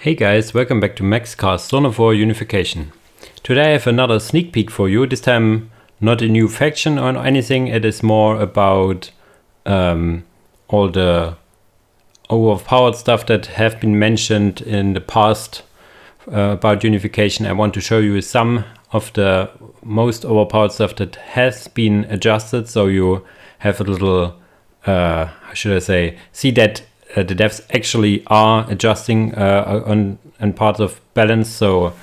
Hey guys, welcome back to Maxcast Zone of War Unification. Today I have another sneak peek for you. This time not a new faction or anything, it is more about all the overpowered stuff that have been mentioned in the past about Unification. I want to show you some of the most overpowered stuff that has been adjusted, so you have a little, how should I say, see that the devs actually are adjusting on parts of balance. So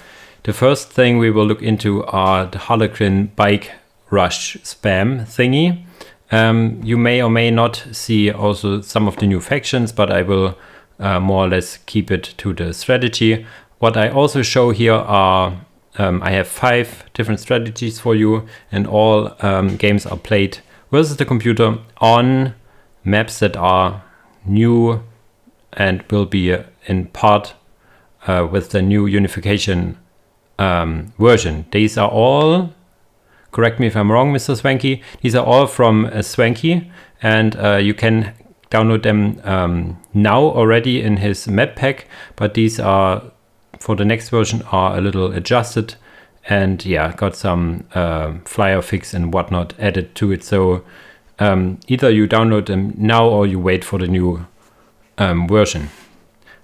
the first thing we will look into are the Harlequin bike rush spam thingy. You may or may not see also some of the new factions, but I will more or less keep it to the strategy. What I also show here are, I have 5 different strategies for you, and all games are played versus the computer on maps that are new and will be in part with the new Unification version. These are all, correct me if I'm wrong, Mr. Swanky, these are all from Swanky, and you can download them now already in his map pack, but these are, for the next version, are a little adjusted, and yeah, got some flyer fix and whatnot added to it. So either you download them now or you wait for the new version.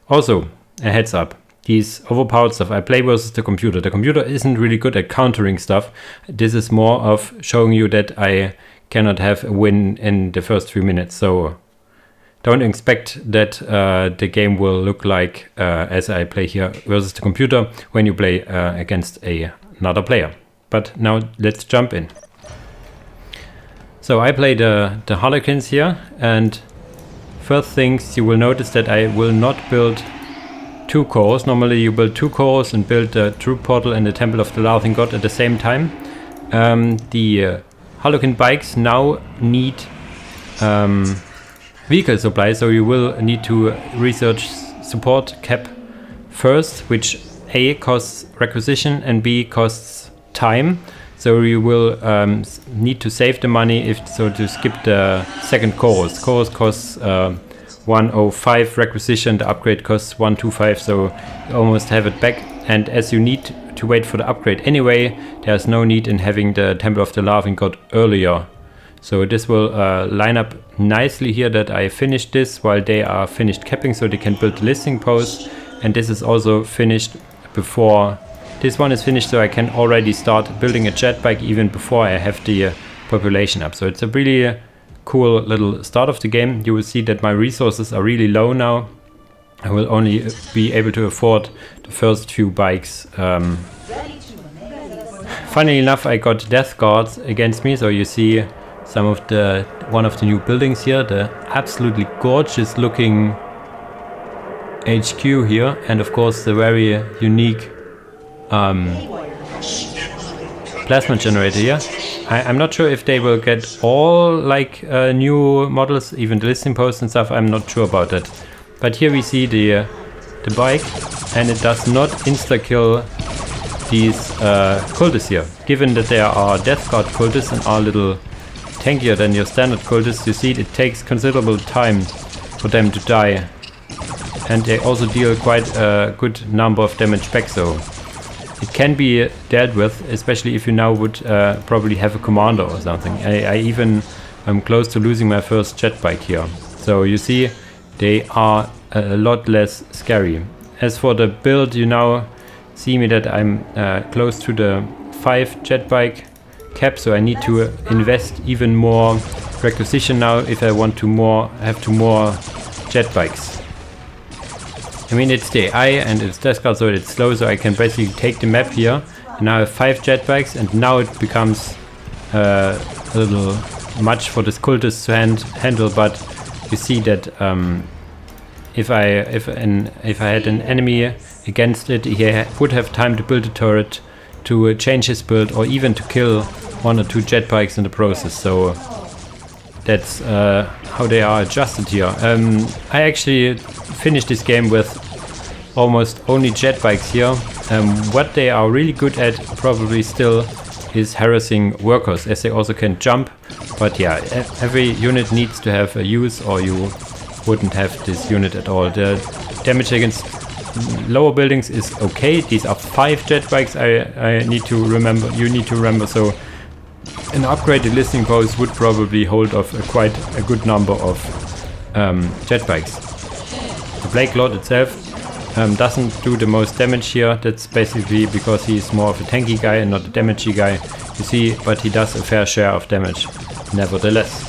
Also, a heads up, these overpowered stuff I play versus the computer. The computer isn't really good at countering stuff. This is more of showing you that I cannot have a win in the first few minutes. So don't expect that the game will look like as I play here versus the computer when you play against another player. But now let's jump in. So I play the Harlequins here, and first things you will notice that I will not build 2 cores. Normally you build 2 cores and build the troop portal and the temple of the Laughing God at the same time. The Harlequin bikes now need vehicle supply, so you will need to research support cap first, which A costs requisition and B costs time. So you will need to save the money if so to skip the second chorus. Chorus costs 105 requisition, the upgrade costs 125, so you almost have it back. And as you need to wait for the upgrade anyway, there's no need in having the Temple of the Laughing God earlier. So this will line up nicely here that I finished this while they are finished capping, so they can build the listing posts. And this is also finished before this one is finished, so I can already start building a jet bike even before I have the population up. So it's a really cool little start of the game. You will see that my resources are really low now. I will only be able to afford the first few bikes. Funnily enough, I got death guards against me, so you see some of one of the new buildings here, the absolutely gorgeous looking HQ here, and of course the very unique plasma generator here. I'm not sure if they will get all like new models, even the listing posts and stuff. I'm not sure about that. But here we see the bike, and it does not insta-kill these cultists here. Given that there are death guard cultists and are a little tankier than your standard cultists, you see it takes considerable time for them to die. And they also deal quite a good number of damage back, so it can be dealt with, especially if you now would probably have a commander or something. I even am close to losing my first jet bike here. So you see, they are a lot less scary. As for the build, you now see me that I'm close to the 5 jet bike cap, so I need to invest even more requisition now if I want to have more jet bikes. I mean, it's the AI and it's death guard, so it's slow, so I can basically take the map here and now I have 5 jet bikes, and now it becomes a little much for the cultists to handle. But you see that if I had an enemy against it, he would have time to build a turret, to change his build, or even to kill 1 or 2 jet bikes in the process. So that's how they are adjusted here. I actually finished this game with almost only jet bikes here. What they are really good at probably still is harassing workers, as they also can jump. But yeah, every unit needs to have a use, or you wouldn't have this unit at all. The damage against lower buildings is okay. These are 5 jet bikes I need to remember, you need to remember, so an upgraded listening post would probably hold off quite a good number of jet bikes. The Plague Lord itself doesn't do the most damage here. That's basically because he's more of a tanky guy and not a damagey guy, you see, but he does a fair share of damage nevertheless.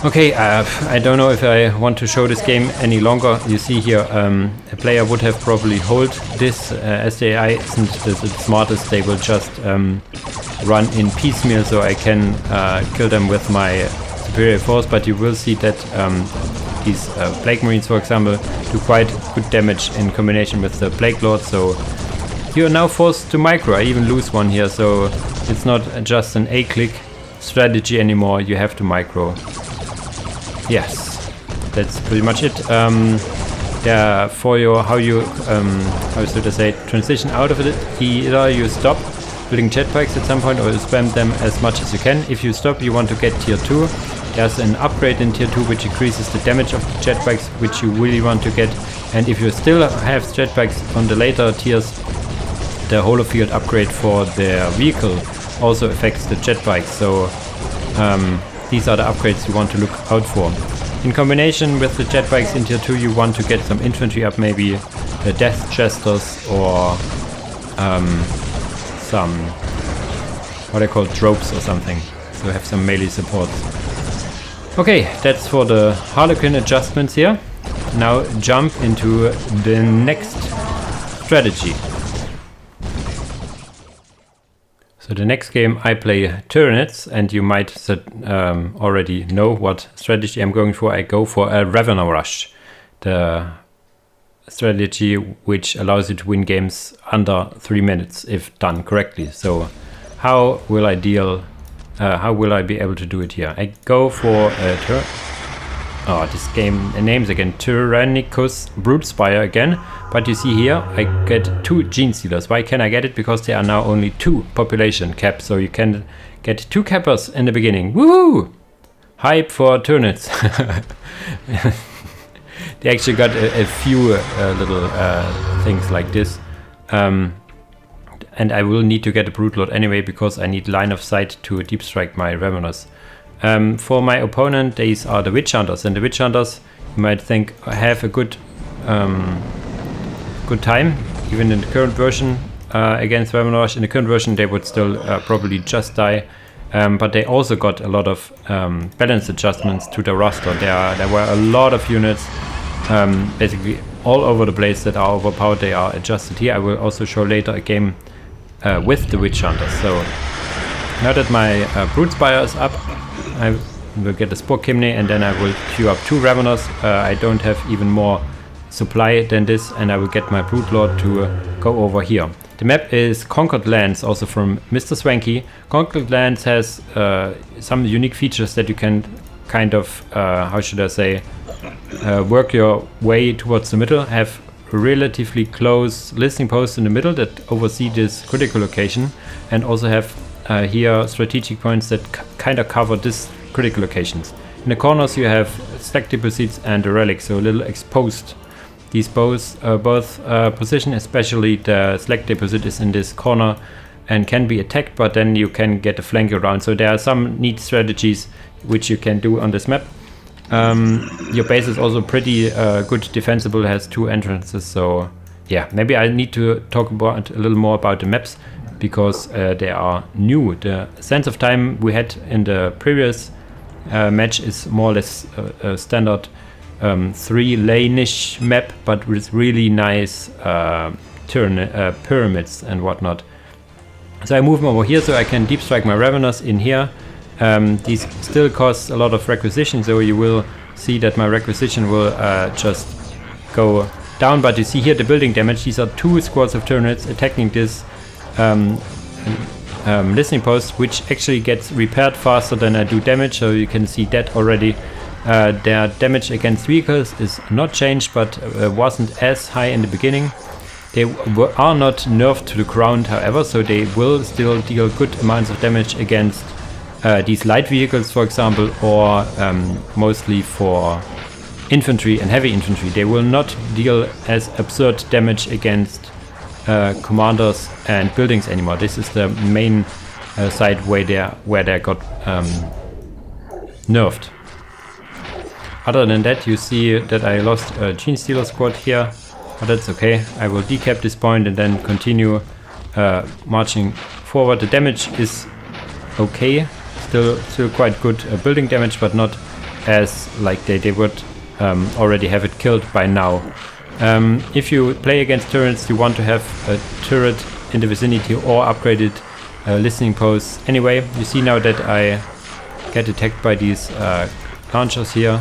Okay, I don't know if I want to show this game any longer. You see here, a player would have probably hold this, as the AI isn't the smartest, they will just run in piecemeal, so I can kill them with my superior force, but you will see that these Plague Marines, for example, do quite good damage in combination with the Plague Lord, so you are now forced to micro. I even lose one here, so it's not just an A-click strategy anymore, you have to micro. Yes, that's pretty much it. Yeah, for your how should I say, transition out of it, either you stop building jetpacks at some point or you spam them as much as you can. If you stop, you want to get tier 2. There's an upgrade in tier 2 which increases the damage of the jetpacks, which you really want to get. And if you still have jetpacks on the later tiers, the Holo Field upgrade for their vehicle also affects the jetbikes. So these are the upgrades you want to look out for. In combination with the jetbikes in tier 2, you want to get some infantry up, maybe the Death Jesters or some, what I call tropes or something, so have some melee support. Okay, that's for the Harlequin adjustments here. Now jump into the next strategy. So the next game I play Tyranids, and you might already know what strategy I'm going for. I go for a Ravener Rush, the strategy which allows you to win games under 3 minutes if done correctly. So how will I be able to do it here? I go for a this game names again, Tyrannicus Broodspire again, but you see here I get 2 Gene Stealers. Why can I get it? Because there are now only 2 population caps, so you can get 2 cappers in the beginning. Woohoo! Hype for Tyranids. They actually got a few little things like this, and I will need to get a Brute Lord anyway because I need line of sight to deep strike my Raveners. For my opponent, these are the Witch Hunters, and the Witch Hunters, you might think, have a good time, even in the current version against Ravener Rush. In the current version, they would still probably just die, but they also got a lot of balance adjustments to the roster. There were a lot of units, basically all over the place, that are overpowered. They are adjusted here. I will also show later a game with the Witch Hunters. So now that my Broodspire is up, I will get a Spore Chimney, and then I will queue up 2 Raveners. I don't have even more supply than this, and I will get my Brood Lord to go over here. The map is Conquered Lands, also from Mr. Swanky. Conquered Lands has some unique features that you can kind of, how should I say, work your way towards the middle. Have relatively close listening posts in the middle that oversee this critical location, and also have here strategic points that kind of cover this critical locations. In the corners you have stack deposits and the relics, so a little exposed. These both position, especially the Slack Deposit is in this corner and can be attacked, but then you can get a flank around. So there are some neat strategies which you can do on this map. Your base is also pretty good defensible, has 2 entrances, so yeah, maybe I need to talk about a little more about the maps, because they are new. The Sense of Time we had in the previous match is more or less a standard 3-lane-ish map, but with really nice pyramids and whatnot. So I move them over here so I can deep strike my Raveners in here. These still cost a lot of requisition, so you will see that my requisition will just go down, but you see here the building damage. These are 2 squads of Tyranids attacking this listening post, which actually gets repaired faster than I do damage, so you can see that already. Their damage against vehicles is not changed, but wasn't as high in the beginning. They are not nerfed to the ground, however, so they will still deal good amounts of damage against these light vehicles, for example, or mostly for infantry and heavy infantry. They will not deal as absurd damage against commanders and buildings anymore. This is the main side where they got nerfed. Other than that, you see that I lost a Gene Stealer squad here, but that's okay. I will decap this point and then continue marching forward. The damage is okay, still quite good building damage, but not as like they would already have it killed by now. If you play against turrets, you want to have a turret in the vicinity or upgraded listening posts. Anyway, you see now that I get attacked by these launchers here.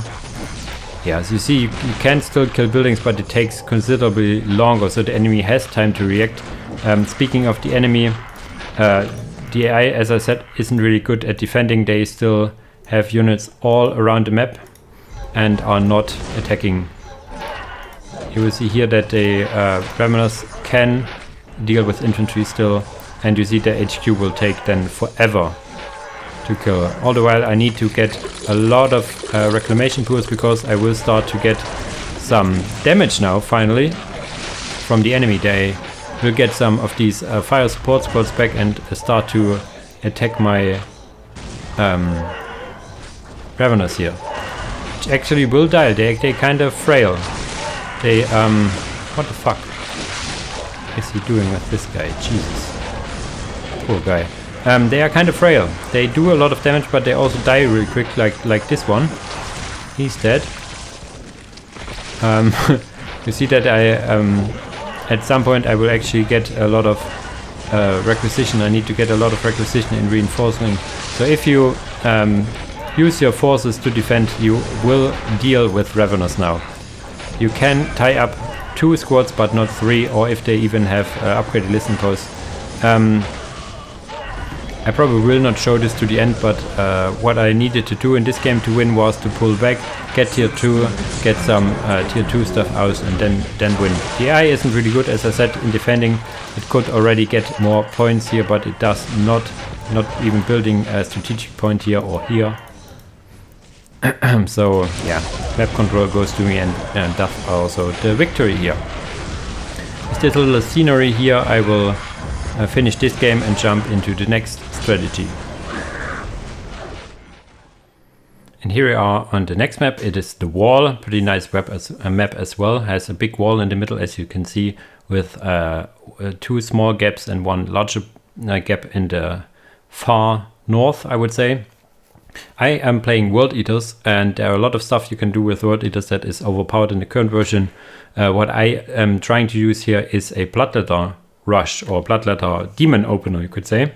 Yeah, as you see, you can still kill buildings, but it takes considerably longer, so the enemy has time to react. Speaking of the enemy, the AI, as I said, isn't really good at defending. They still have units all around the map and are not attacking. You will see here that the Ravenous can deal with infantry still, and you see the HQ will take then forever to kill. All the while I need to get a lot of reclamation pools, because I will start to get some damage now finally from the enemy. They will get some of these fire support squads back and start to attack my Ravenous here, which actually will die. They kind of frail. They what the fuck is he doing with this guy? Jesus, poor guy. They are kind of frail. They do a lot of damage, but they also die really quick, like this one. He's dead. You see that I at some point I will actually get a lot of requisition. I need to get a lot of requisition in reinforcement. So if you use your forces to defend, you will deal with Ravenous now. You can tie up 2 squads, but not 3, or if they even have upgraded listen posts. I probably will not show this to the end, but what I needed to do in this game to win was to pull back, get tier 2, get some tier 2 stuff out, and then win. The AI isn't really good, as I said, in defending. It could already get more points here, but it does not even building a strategic point here or here. So yeah, map control goes to me, and thus also the victory here. With this little scenery here, I will finish this game and jump into the next strategy. And here we are on the next map. It is the wall. Pretty nice map as well. Has a big wall in the middle, as you can see, with 2 small gaps and 1 larger gap in the far north, I would say. I am playing World Eaters, and there are a lot of stuff you can do with World Eaters that is overpowered in the current version. What I am trying to use here is a Bloodletter Rush, or Bloodletter Demon Opener, you could say.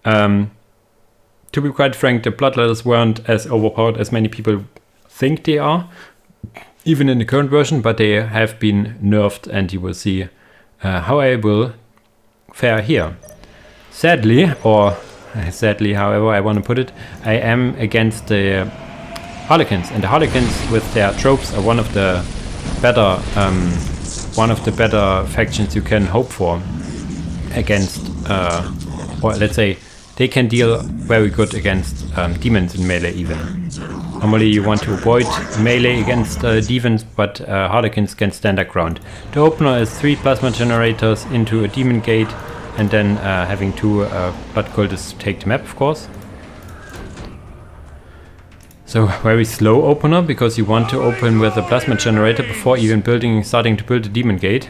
To be quite frank, the Bloodletters weren't as overpowered as many people think they are, even in the current version, but they have been nerfed, and you will see how I will fare here. Sadly, however I want to put it, I am against the Harlequins, and the Harlequins with their tropes are one of the better factions you can hope for against, or let's say they can deal very good against demons in melee even. Normally you want to avoid melee against demons, but Harlequins can stand their ground. The opener is 3 plasma generators into a demon gate, and then having 2 blood cultists take the map, of course. So very slow opener, because you want to open with a plasma generator before even starting to build a demon gate.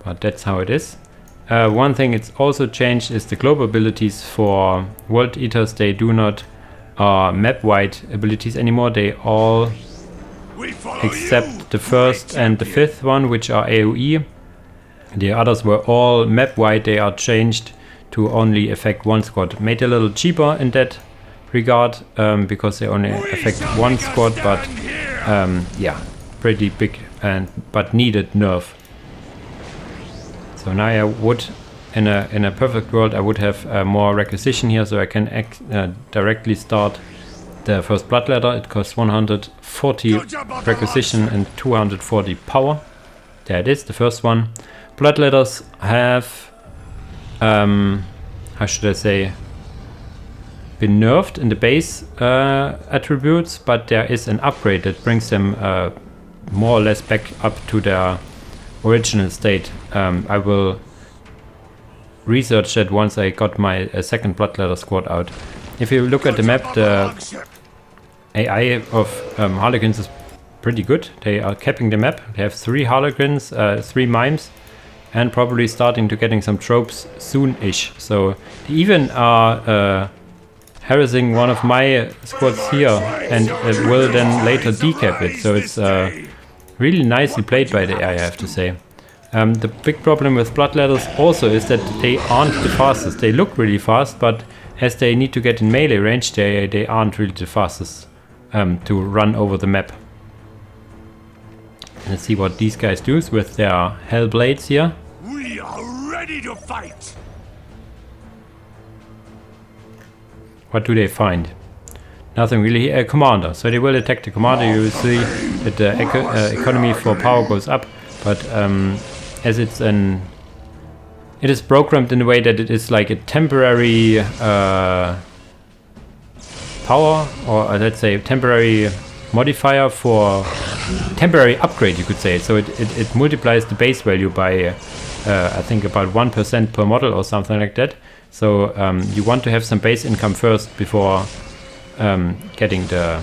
But that's how it is. One thing it's also changed is the global abilities for World Eaters. They do not map-wide abilities anymore. They all, except the 1st and the 5th one, which are AoE. The others were all map-wide. They are changed to only affect 1 squad. Made a little cheaper in that regard, because they only affect 1 squad, but yeah, pretty big but needed nerf. So now I would, in a perfect world, I would have more requisition here, so I can directly start the first Bloodletter. It costs 140 requisition and 240 power. There it is, the first one. Bloodletters have, how should I say, been nerfed in the base attributes, but there is an upgrade that brings them more or less back up to their original state. I will research that once I got my second Bloodletter squad out. If you look at the map, the AI of Harlequins is pretty good. They are capping the map. They have 3 Harlequins, 3 mimes, and probably starting to getting some tropes soon-ish. So they even are harassing one of my squads here, and will then later decap it. So it's really nicely played by the AI, I have to say. The big problem with Bloodletters also is that they aren't the fastest. They look really fast, but as they need to get in melee range, they aren't really the fastest to run over the map. Let's see what these guys do with their Hellblades here. We are ready to fight. What do they find? Nothing really. A commander. So they will attack the commander. You will see that the economy for power goes up, but as it is programmed in a way that it is like a temporary power, or let's say temporary modifier for temporary upgrade, you could say. So it multiplies the base value by I think about 1% per model or something like that. So you want to have some base income first before getting the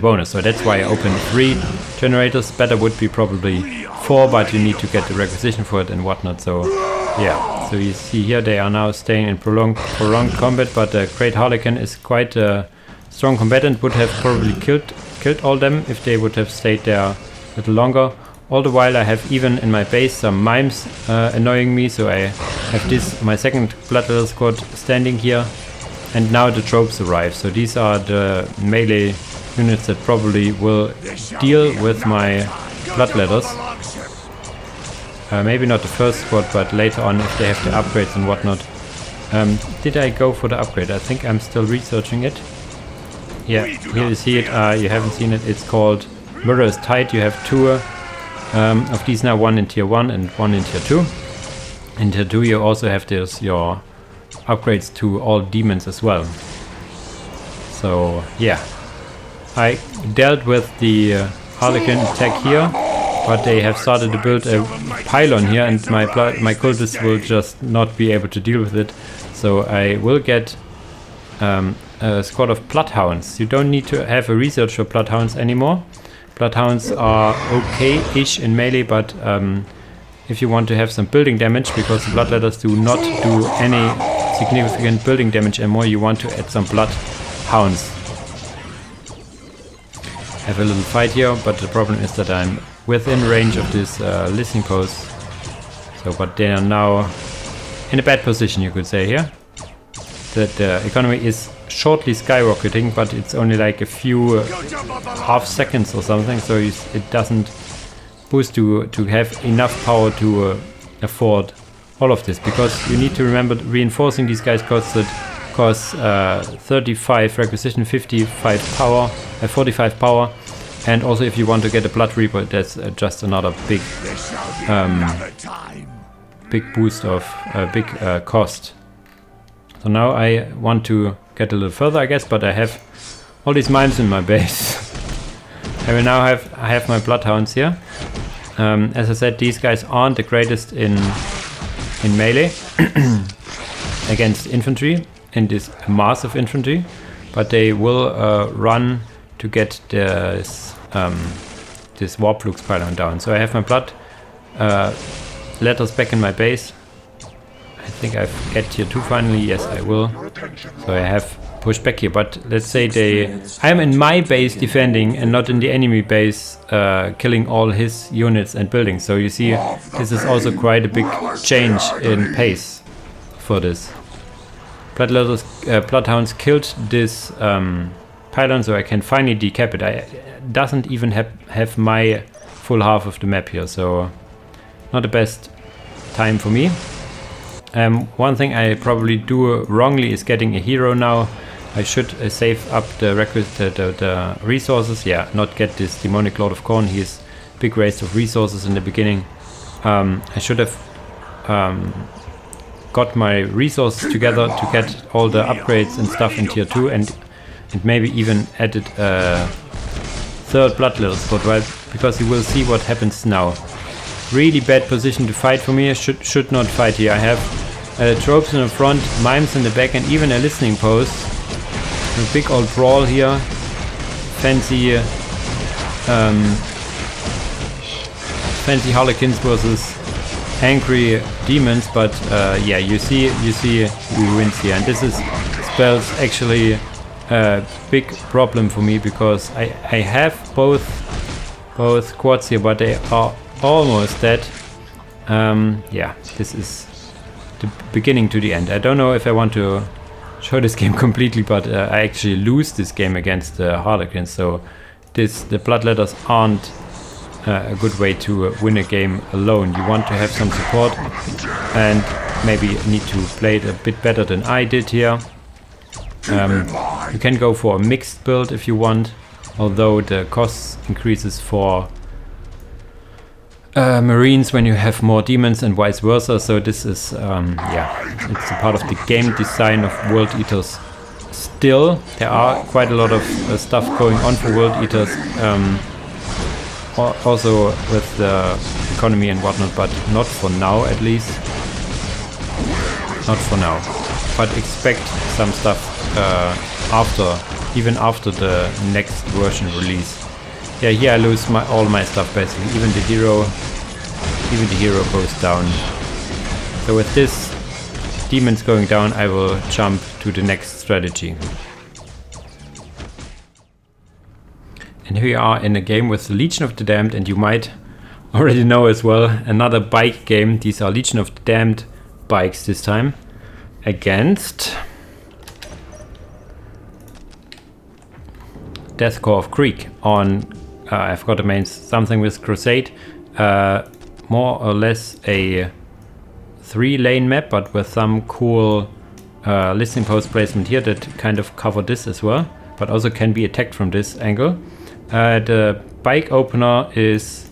bonus. So that's why I opened 3 generators. Better would be probably 4, but you need to get the requisition for it and whatnot. So yeah, so you see here they are now staying in prolonged combat, but the Great Harlequin is quite a strong combatant. Would have probably killed all them if they would have stayed there a little longer. All the while I have even in my base some mimes annoying me, so I have this, my second Bloodletter squad standing here, and now the tropes arrive. So these are the melee units that probably will deal with my Bloodletters. Maybe not the first squad, but later on if they have the upgrades and whatnot. Did I go for the upgrade? I think I'm still researching it. Yeah, here you see it. You haven't seen it. It's called Murderous Tide. You have 2 of these now, 1 in tier 1 and 1 in tier 2. In tier 2 you also have this, your upgrades to all demons as well. So yeah, I dealt with the Harlequin attack here, but they have started to build a pylon here, and my cultists will just not be able to deal with it. So I will get a squad of Bloodhounds. You don't need to have a research for Bloodhounds anymore. Bloodhounds are okay-ish in melee, but if you want to have some building damage, because the Bloodletters do not do any significant building damage anymore, you want to add some Bloodhounds. Have a little fight here, but the problem is that I'm within range of this listening post. So, but they are now in a bad position, you could say here. That the economy is shortly skyrocketing, but it's only like a few half seconds or something, so it doesn't boost to have enough power to afford all of this, because you need to remember reinforcing these guys costs 35 requisition, 55 power, 45 power, and also if you want to get a Blood Reaper, that's just another big boost of big cost. So now I want to get a little further, I guess, but I have all these mimes in my base. I will now have my Bloodhounds here. As I said, these guys aren't the greatest in melee against infantry, in this mass of infantry, but they will run to get this Warplux pylon down. So I have my blood letters back in my base. I think I get tier 2 finally. Yes, I will. So I have pushed back here, but let's say I am in my base defending and not in the enemy base killing all his units and buildings. So you see, this is also quite a big change in pace for this. Bloodhounds killed this pylon, so I can finally decap it. It doesn't even have my full half of the map here, so not the best time for me. One thing I probably do wrongly is getting a hero now. I should save up the resources. Yeah, not get this demonic Lord of Khorne. He is big waste of resources in the beginning. I should have got my resources together to get all the upgrades and stuff in tier 2 and maybe even added a third bloodlether spot, right? Because you will see what happens now. Really bad position to fight for me. I should not fight here. I have tropes in the front, mimes in the back, and even a listening post. A big old brawl here. Fancy Harlequins versus angry demons, but yeah, you see we wins here, and this is spells actually a big problem for me because I have both quads here, but they are almost dead. Yeah, this is the beginning to the end. I don't know if I want to show this game completely, but I actually lose this game against the Harlequins, so the bloodletters aren't a good way to win a game alone. You want to have some support and maybe need to play it a bit better than I did here. You can go for a mixed build if you want, although the cost increases for Marines when you have more demons and vice versa, so this is yeah, it's a part of the game design of World Eaters. Still, there are quite a lot of stuff going on for World Eaters, also with the economy and whatnot, but not for now, at least. Not for now, but expect some stuff even after the next version release. Yeah, here I lose all my stuff basically. Even the hero goes down. So with this demons going down, I will jump to the next strategy. And here we are in a game with the Legion of the Damned, and you might already know as well, another bike game. These are Legion of the Damned bikes this time against Death Corps of Krieg on I forgot the main something with Crusade, more or less a 3-lane map, but with some cool listening post placement here that kind of cover this as well, but also can be attacked from this angle. The bike opener is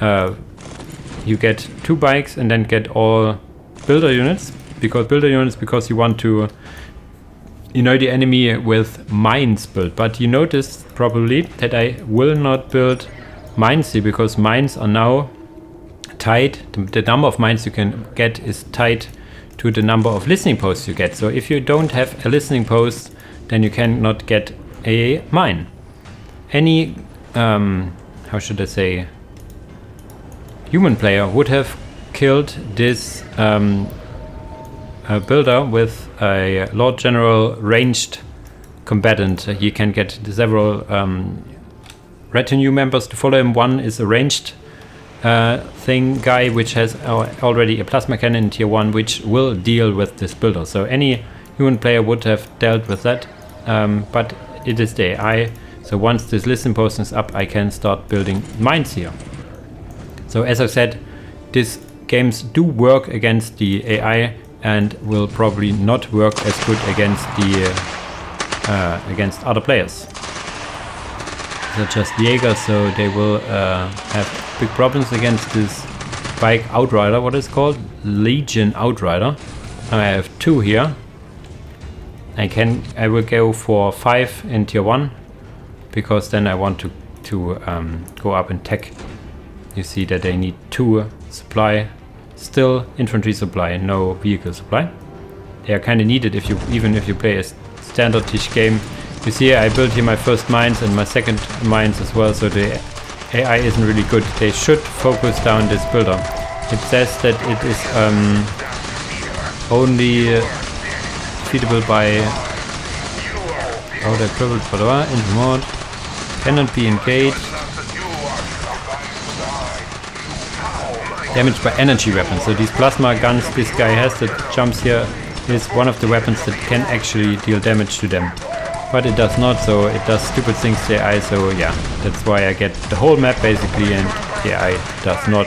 you get 2 bikes and then get all builder units, because you want to annoy the enemy with mines built. But you noticed probably that I will not build mines here, because mines are now tied. The number of mines you can get is tied to the number of listening posts you get. So if you don't have a listening post, then you cannot get a mine. Any how should I say, human player would have killed this builder with a Lord General ranged combatant. He can get several retinue members to follow him. One is a ranged guy which has already a plasma cannon in tier 1, which will deal with this builder. So any human player would have dealt with that, but it is the AI. So once this listen post is up, I can start building mines here. So as I said, these games do work against the AI and will probably not work as good against the against other players. They're just Jäger, so they will have big problems against this bike outrider. What is it called? Legion Outrider. I have 2 here. I will go for 5 in tier 1, because then I want to go up and tech. You see that they need 2 supply. Still infantry supply, no vehicle supply. They are kind of needed even if you play a standard-ish game. You see I built here my first mines and my second mines as well, so the AI isn't really good. They should focus down this builder. It says that it is only defeatable by the equivalent follower in the mode, cannot be engaged. Damaged by energy weapons. So these plasma guns this guy has that jumps here is one of the weapons that can actually deal damage to them. But it does not, so it does stupid things to the AI, so yeah, that's why I get the whole map basically, and the AI does not.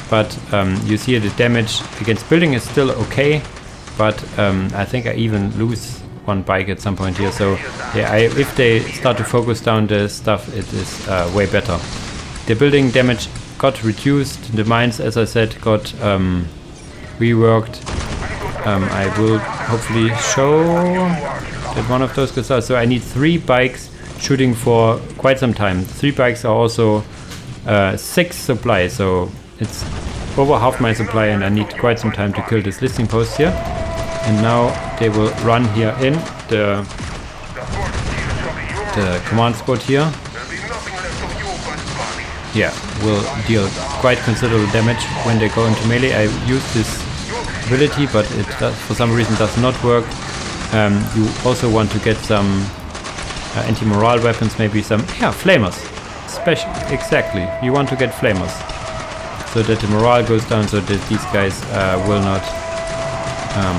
But you see the damage against building is still okay, but I think I even lose 1 bike at some point here, so yeah, if they start to focus down the stuff, it is way better. The building damage got reduced, the mines, as I said, got reworked, I will hopefully show that one of those goes out. So I need 3 bikes shooting for quite some time. 3 bikes are also 6 supply, so it's over half my supply, and I need quite some time to kill this listening post here. And now they will run here in the command squad here. Yeah, will deal quite considerable damage when they go into melee. I use this ability, but it does, for some reason does not work. You also want to get some anti-morale weapons, maybe some flamers. Exactly, you want to get flamers so that the morale goes down, so that these guys will not,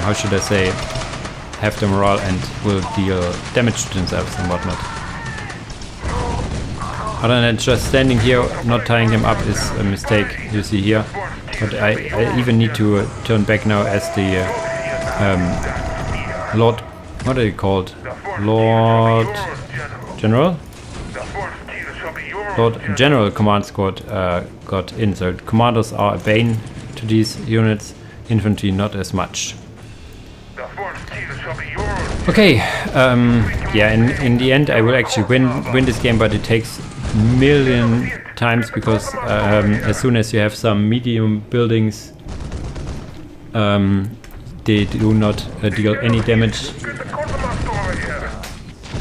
how should I say, have the morale and will deal damage to themselves and whatnot. Other than just standing here, not tying them up is a mistake, you see here. But I even need to turn back now as the Lord, what are they called? Lord General? Lord General Command Squad got in. So commanders are a bane to these units, infantry not as much. Okay, yeah, in the end I will actually win this game, but it takes million times, because as soon as you have some medium buildings, they do not deal any damage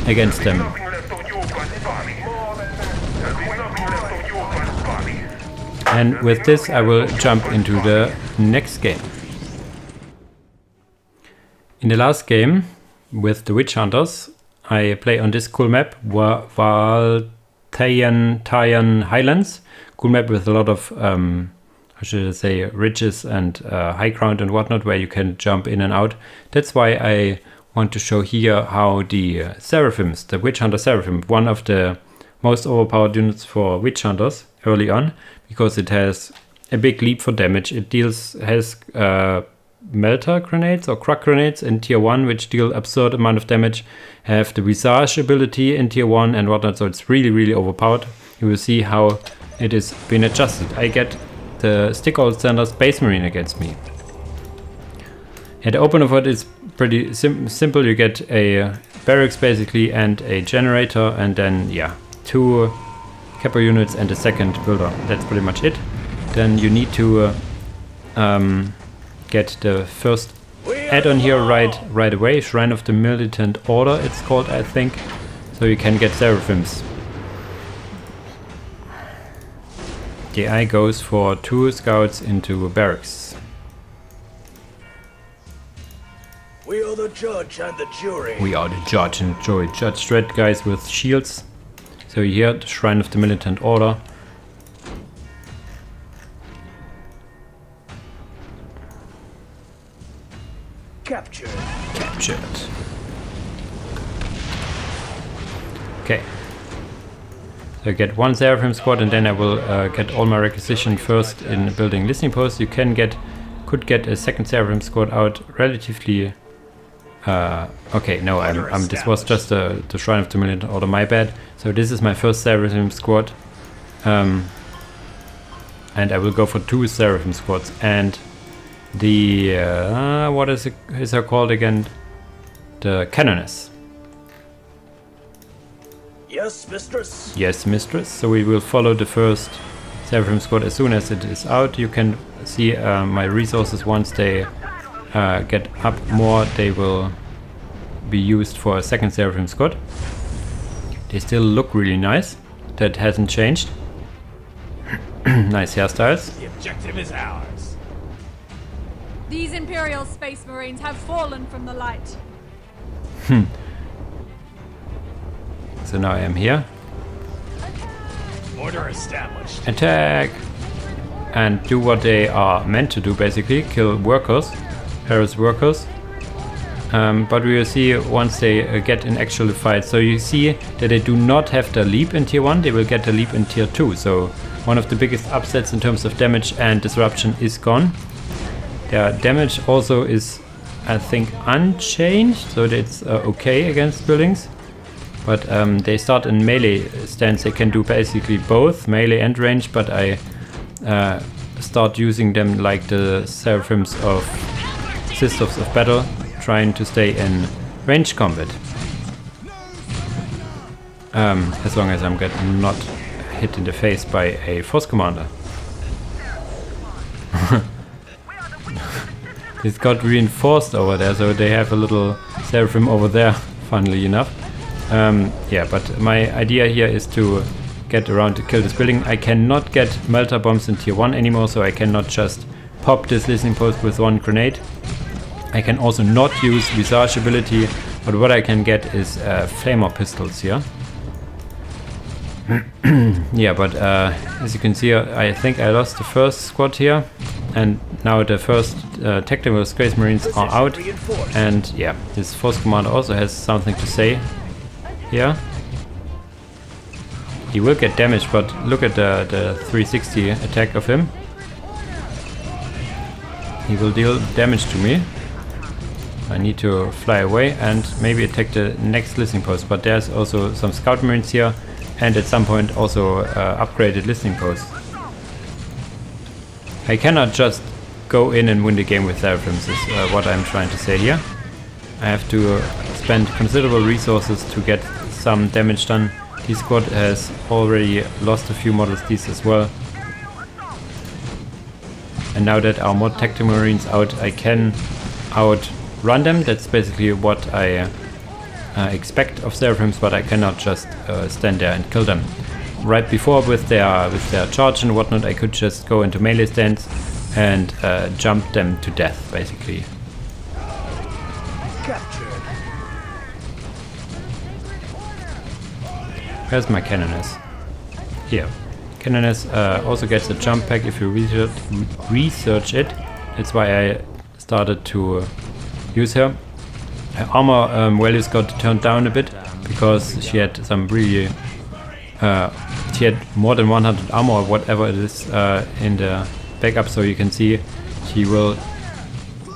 against them. And with this I will jump into the next game. In the last game with the Witch Hunters, I play on this cool map, Valthayan Highlands. Cool map with a lot of, how should I say, ridges and high ground and whatnot, where you can jump in and out. That's why I want to show here how the Seraphims, the Witch Hunter Seraphim, one of the most overpowered units for Witch Hunters early on, because it has a big leap for damage. It has melter grenades or crack grenades in tier 1, which deal absurd amount of damage, have the visage ability in tier 1 and whatnot, so it's really overpowered. You will see how it is been adjusted. I get the stick old standard Space Marine against me. And the opener for it is pretty simple. You get a barracks basically and a generator, and then 2 capo units and a second builder. That's pretty much it. Then you need to get the first add-on here right away. Shrine of the Militant Order it's called, I think. So you can get Seraphims. The eye goes for 2 scouts into barracks. We are the judge and the jury. We are the judge and jury. Judge Dredd guys with shields. So here, the Shrine of the Militant Order. Captured. Okay. So I get 1 Seraphim squad, and then I will get all my requisition first in building listening posts. You could get a second Seraphim squad out relatively. Okay, no, this was just the Shrine of the Militant Order, my bad. So this is my first Seraphim squad. And I will go for 2 Seraphim squads. And the, what is her called again? The Galenas. Yes, mistress. Yes, mistress. So we will follow the first Seraphim squad as soon as it is out. You can see my resources once they get up more, they will be used for a second Seraphim squad. They still look really nice. That hasn't changed. Nice hairstyles. The objective is ours. These Imperial Space Marines have fallen from the light. So now I am here. Order established. Attack! And do what they are meant to do, basically. Kill workers. Harass workers. But we will see once they get in actual fight. So you see that they do not have the leap in tier 1, they will get the leap in tier 2. So one of the biggest upsets in terms of damage and disruption is gone. Their damage also is, I think, unchanged, so that's okay against buildings. But they start in melee stance. They can do basically both melee and range, but I start using them like the Seraphims of Sisters of Battle, trying to stay in range combat. As long as I'm not hit in the face by a force commander. It's got reinforced over there, so they have a little Seraphim over there, funnily enough. Yeah, but my idea here is to get around to kill this building. I cannot get melter bombs in tier 1 anymore, so I cannot just pop this listening post with one grenade. I can also not use Visage ability, but what I can get is flamer pistols here. Yeah, but as you can see, I think I lost the first squad here, and now the first tactical Space Marines are out, and yeah, this force commander also has something to say here. He will get damage, but look at the 360 attack of him. He will deal damage to me. I need to fly away and maybe attack the next listening post, but there's also some scout marines here, and at some point also upgraded listening posts. I cannot just go in and win the game with Seraphims, is what I'm trying to say here. I have to spend considerable resources to get some damage done. This squad has already lost a few models these as well. And now that our mod tactical marines out, I can outrun them. That's basically what I expect of Seraphims, but I cannot just stand there and kill them. Right before, with their charge and whatnot, I could just go into melee stance and jump them to death, basically. Where's my Galenas? Here. Galenas also gets a jump pack if you research it. That's why I started to use her. Her armor values got turned down a bit because she had some really... she had more than 100 armor or whatever it is in the backup, so you can see she will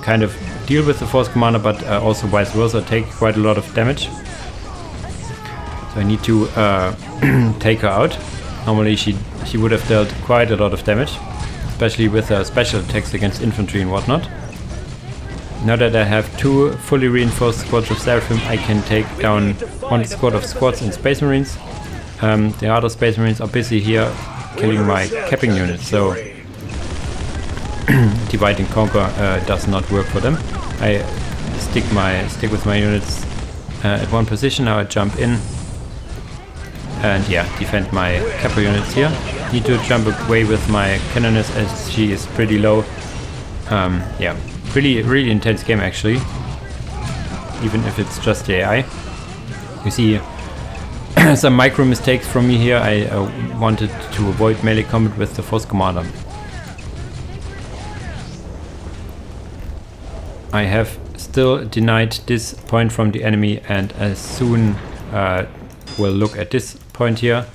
kind of deal with the force commander, but also vice versa, take quite a lot of damage. So I need to take her out. Normally she would have dealt quite a lot of damage, especially with her special attacks against infantry and whatnot. Now that I have two fully reinforced squads of Seraphim, I can take down one squad of squads and Space Marines. The other Space Marines are busy here killing my capping units, so divide and conquer does not work for them. I stick with my units at one position. Now I jump in and yeah, defend my capping units here. Need to jump away with my Galenas as she is pretty low. Yeah, really intense game actually, even if it's just the AI. You see some micro mistakes from me here. I wanted to avoid melee combat with the force commander. I have still denied this point from the enemy, and as soon we'll look at this point here.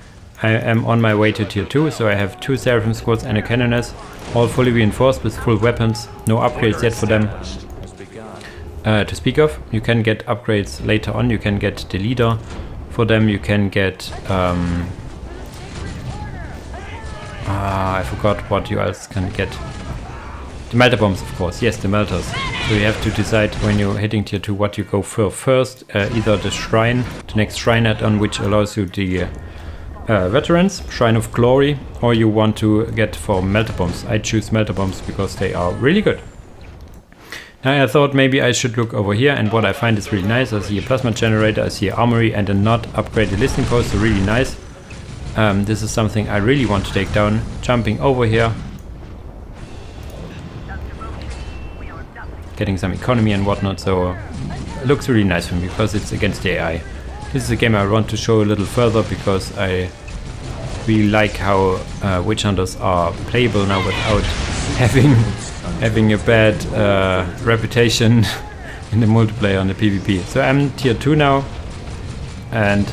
I am on my way to tier 2, so I have 2 Seraphim squads and a Galenas, all fully reinforced with full weapons. No upgrades yet for them to speak of. You can get upgrades later on. You can get the leader for them. You can get I forgot what you else can get. The melter bombs, of course. Yes, the melters. So you have to decide when you're hitting tier 2 what you go for first. Either the shrine, the next shrine add-on, which allows you the veterans, Shrine of Glory, or you want to get for melter bombs. I choose melter bombs because they are really good. Now I thought maybe I should look over here, and what I find is really nice. I see a plasma generator, I see an armory, and a not upgraded listening post, so really nice. This is something I really want to take down. Jumping over here, getting some economy and whatnot, so it looks really nice for me because it's against the AI. This is a game I want to show a little further because I really like how witch hunters are playable now without having a bad reputation in the multiplayer on the PvP. So I'm tier 2 now and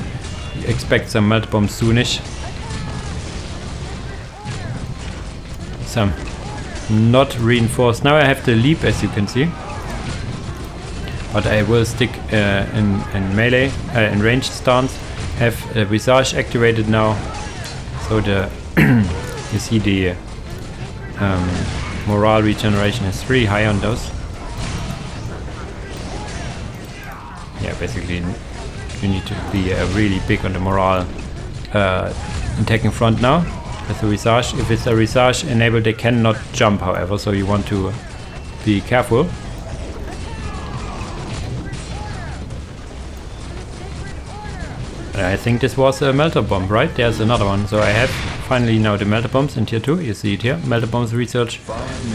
expect some melt bombs soonish. Some not reinforced. Now I have the leap, as you can see, but I will stick in melee, in ranged stance. Have a Visage activated now, so the you see the morale regeneration is really high on those. yeah, basically you need to be really big on the morale attacking front now with the Visage. If it's a Visage enabled, they cannot jump, however, so you want to be careful. I think this was a melter bomb, right? There's another one. So I have finally now the melter bombs in tier 2. You see it here, melter bombs research.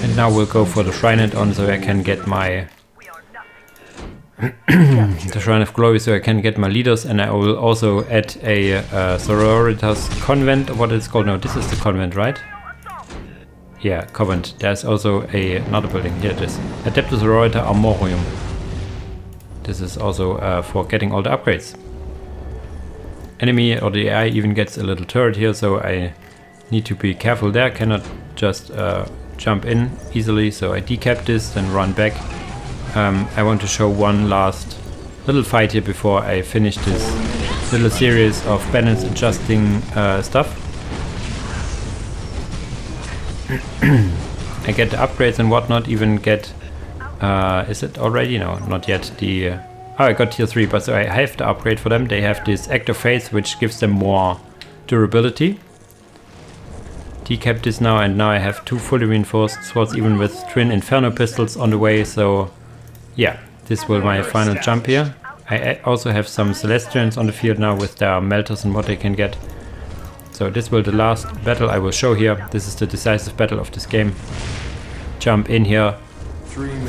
And now we'll go for the Shrine on, so I can get my the Shrine of Glory, so I can get my leaders. And I will also add a Sororitas Convent, what it's called now. This is the convent, right? Yeah, Convent. There's also another building. Here it is. Adeptus Sororita Armorium. This is also for getting all the upgrades. Enemy or the AI even gets a little turret here, so I need to be careful there. Cannot just jump in easily, so I decap this, then run back. I want to show one last little fight here before I finish this little series of balance adjusting stuff. I get the upgrades and whatnot, even get... is it already? No, not yet. The... oh, I got tier 3, but so I have the upgrade for them. They have this active phase, which gives them more durability. Decap this now, and now I have 2 fully reinforced swords, even with twin inferno pistols on the way. So yeah, this will be my final jump here. I also have some Celestians on the field now with their melters and what they can get. So this will be the last battle I will show here. This is the decisive battle of this game. Jump in here.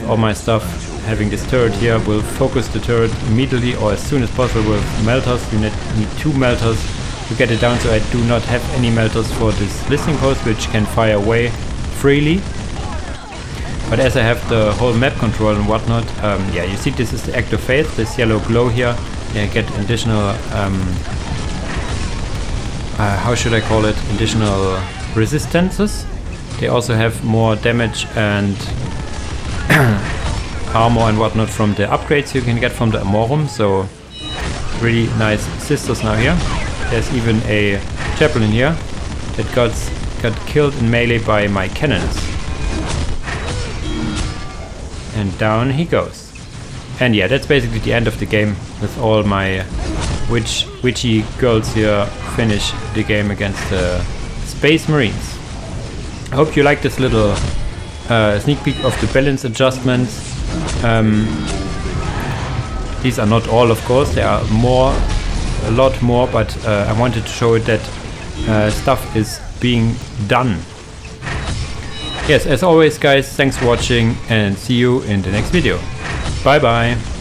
All my stuff, having this turret here, will focus the turret immediately or as soon as possible with melters. You need 2 melters to get it down, so I do not have any melters for this listening post, which can fire away freely. But as I have the whole map control and whatnot, yeah, you see this is the active phase, this yellow glow here. I get additional, how should I call it, additional resistances. They also have more damage and armor and whatnot from the upgrades you can get from the Amorum, so really nice sisters now here. There's even a chaplain here that got killed in melee by my cannons. And down he goes. And yeah, that's basically the end of the game, with all my witchy girls here finish the game against the Space Marines. I hope you like this little sneak peek of the balance adjustments. These are not all, of course, there are a lot more, but I wanted to show it that stuff is being done. Yes, as always guys, thanks for watching and see you in the next video. Bye bye!